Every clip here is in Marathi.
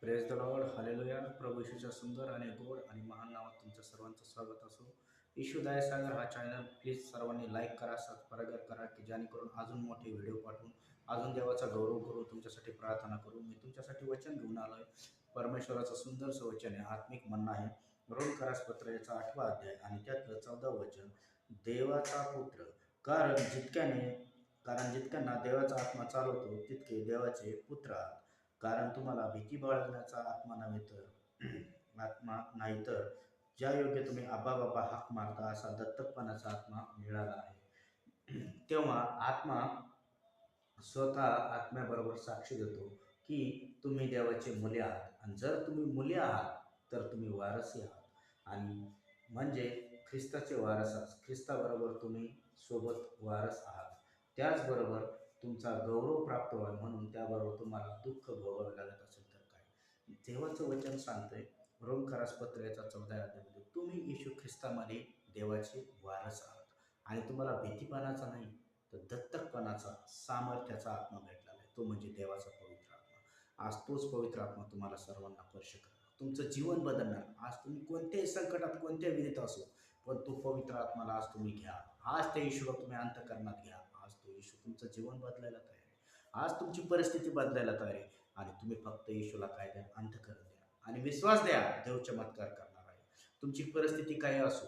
Praise the lord, hallelujah. प्रभू येशूच्या सुंदर आणि गोड आणि महान नावात तुमच्या सर्वांचं स्वागत असो. येशू दयासागर हा चॅनल प्लीज सर्वांनी लाईक करा, सबस्क्राईब करा, की जेणेकरून अजून मोठे व्हिडिओ पाठवून अजून देवाचा गौरव करून तुमच्यासाठी प्रार्थना करू. मी तुमच्यासाठी वचन घेऊन आलो आहे. परमेश्वराचं सुंदरसं वचन आहे, आत्मिक म्हणणं आहे. रोमकरास पत्र याचा 8वा अध्याय आणि त्यातलं 14 वचन. देवाचा पुत्र, कारण जितक्याने कारण जितक्यांना देवाचा आत्मा चालवतो तितके देवाचे पुत्र आहात. कारण तुम्हाला भीती बाळगण्याचा आत्मा नव्हे तर आत्मा नाही तर ज्या योग्य तुम्ही आबा बाबा हाक मारता असा दत्तकपणाचा आत्मा मिळाला आहे. तेव्हा आत्मा स्वतः आत्म्याबरोबर साक्षी देतो की तुम्ही देवाचे मुले आहात, आणि जर तुम्ही मुले आहात तर तुम्ही वारसही आहात, आणि म्हणजे ख्रिस्ताचे वारस आहात. ख्रिस्ताबरोबर तुम्ही सोबत वारस आहात. त्याचबरोबर तुमचा गौरव प्राप्त व्हावा म्हणून त्याबरोबर तुम्हाला दुःख भोगावे लागत असेल तर काय. देवाचं वचन सांगतंय रोमकरास पत्र याचा 14 अध्यायामध्ये, तुम्ही येशू ख्रिस्तामध्ये देवाचे वारस आहात, आणि तुम्हाला भीतीपणाचा नाही तर दत्तकपणाचा, सामर्थ्याचा आत्मा भेटलेला आहे. तो म्हणजे देवाचा पवित्र आत्मा. आज तोच पवित्र आत्मा तुम्हाला सर्वांना स्पर्श करणार, तुमचं जीवन बदलणार. आज तुम्ही कोणत्याही संकटात, कोणत्याही विधीत असो, पण तो पवित्र आत्माला आज तुम्ही घ्या. आज त्या येशूला तुम्ही अंतःकरणात घ्या. आज तो येशू तुमचं जीवन बदलायला तयार आहे. आज तुमची परिस्थिती बदलायला तयार आहे, आणि तुम्ही फक्त येशूला काय द्या? अंतःकरण द्या आणि विश्वास द्या, देव चमत्कार करणार आहे. तुमची परिस्थिती काही असो,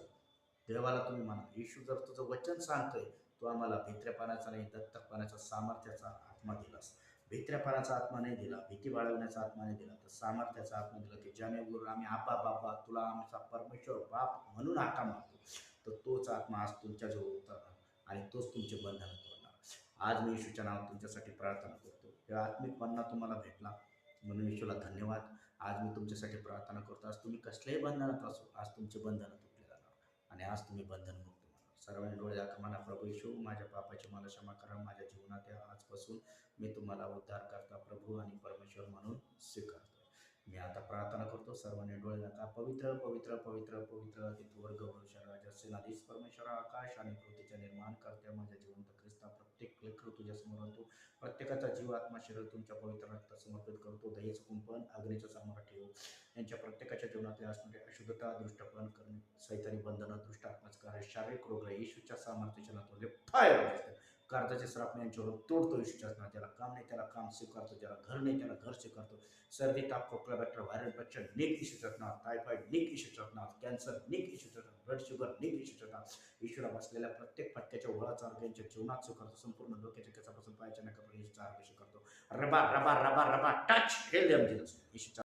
देवाला तुम्ही म्हणा, येशू जर तुझं वचन सांगतोय, तू आम्हाला भित्र्यापणाचा नाही, दत्तकपणाचा, सामर्थ्याचा आत्मा दिलास. भित्र्यापणाचा आत्मा नाही दिला, भीती बाळगण्याचा आत्मा नाही दिला, तर सामर्थ्याचा आत्मा दिला, की ज्यानेवरून आम्ही आबा बाबा, तुला आमचा परमेश्वर बाप म्हणून हाका मारतो. तर तोच आत्मा आज तुमच्याजवळ उतरणार, आणि तोच तुमचे बंधन तोडणार. आज मी येशूच्या नावात तुमच्यासाठी प्रार्थना करतो. या आत्मिक मन्ना तुम्हाला भेटला म्हणून येशूला धन्यवाद. आज मी तुमच्यासाठी प्रार्थना करतो. आज तुम्ही कसल्याही बंधनात असो, आज तुमचे बंधनं तुटले जाणार, आणि आज तुम्ही बंधनमुक्त होणार. सर्वांनी डोळे दाखवा, म्हणा, प्रभू येशू, माझ्या पापाची मला क्षमा करा. माझ्या जीवनात या आजपासून मी तुम्हाला उद्धार करता प्रभू आणि परमेश्वर म्हणून स्वीकारतो. मी आता प्रार्थना करतो. सर्वांनी डोळे दाखवा. पवित्र पवित्र पवित्र पवित्र अतिथवर गौरवशा राजा सेनाधीश परमेश्वरा, आकाश आणि पृथ्वीच्या निर्माण करत्या माझ्या जिवंत ख्रिस्ता, प्रत्येक लेकरू तुझ्या समोर आणतो. प्रत्येकाचा जीव, आत्मा, शरीर तुमच्या पवित्र रक्तात समर्पित करतो. दहीचं कुंपण, अग्नीचं समोर ठेवू. यांच्या प्रत्येकाच्या जीवनातले असणारे अशुद्धता, दृष्टपण करणे, सैतानी बंधनं, दुष्ट आत्मस्कार, शारीरिक रोग येशूच्या सामर्थ्याच्या नातवले फायर कर्जाचे श्राप यांच्यावर तोडतो येशूच्या नावात. ज्याला काम नाही त्याला काम स्वीकारतो, ज्याला घर नाही त्याला घर स्वीकारतो. सर्दी, ताप, खोकला, बॅक्टर, व्हायरल इन्फेक्शन निघ येशूच्या नावात. टायफॉइड निघ येशूच्या नावात. कॅन्सर निघ येशूच्या नावात. ब्लड शुगर निघ येशूच्या नावात. येशूला बसलेल्या प्रत्येक फटक्याच्या ओळाचा अर्घ यांच्या जीवनात स्वीकारतो. संपूर्ण डोक्याच्या केसापासून पायाच्या नखापर्यंत येशूचा अर्घ स्वीकारतो. रबा रबा रबा रबा टच हेल देम जीसस. येशूच्या